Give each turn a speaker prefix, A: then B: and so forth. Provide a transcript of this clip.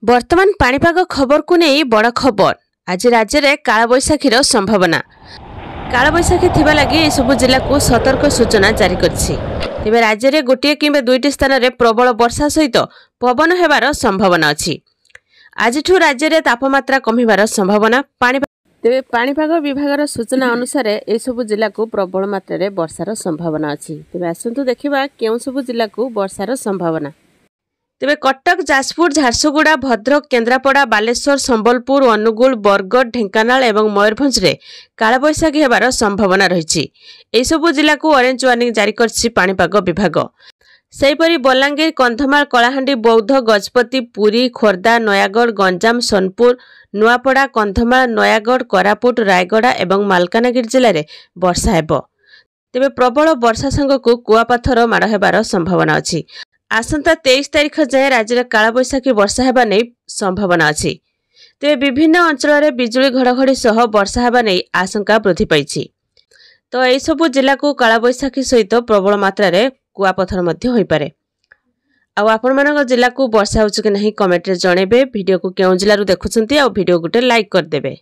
A: वर्तमान पाणीपाग खबर को नहीं बड़ खबर। आज राज्य में कालबैशाखीर संभावना। कालबैशाखी थिबा लगी ए सब जिला को सतर्क सूचना जारी करछि। तेबे राज्य में गोटे किंबा दुईटी स्थान में प्रबल वर्षा सहित पवन हेबार संभावना अछि। आजिठु राज्य में तापमात्रा कमिबार संभावना। तेबे पाणीपाग विभाग सूचना अनुसार ए सब जिला को प्रबल मात्रा वर्षार संभावना अछि। तेबे आसंतु देखिबा केउ सब जिला को वर्षार संभावना। तेबे कटक, जाजपुर, झारसुगुड़ा, भद्रक, केन्द्रापड़ा, बालेश्वर, संबलपुर, अनुगुल, बरगढ़, ढेंकानाल एवं मयूरभंज रे कालबैशाखी हेबार संभावना रहिछि। एई सबु जिला को ऑरेंज वार्निंग जारी करछि पाणीपाग विभाग। सेहिपरि बलांगीर, कंधमाल, कलाहांडी, बौद्ध, गजपति, पुरी, खोर्धा, नयागढ़, गंजाम, सोनपुर, नुआपड़ा, कंधमाल, नयागढ़, कोरापुट, रायगड़ा एवं मालकानगिरी जिले में वर्षा हेबो। तेबे प्रबल वर्षा संगकु कुआपथर माड़ हेबार संभावना अछि। आसंता 23 तारिख जाए राज्य में कालबैशाखी वर्षा हेबा नै संभावना अछि। तेबे विभिन्न अंचल में बिजुली घड़घड़ी सह वर्षा हेबा नै आशंका वृद्धि पाइछि। तो एई सबु जिला को कालबैशाखी सहित प्रबल मात्रा रे कुआपथर मध्य होई पारे। आ आपण मानक जिला को वर्षा होछ कि नहीं कमेंट रे जणेबे। वीडियो को केउ जिल्ला रु देखुछंती आ वीडियो गुटे लाइक कर देबे।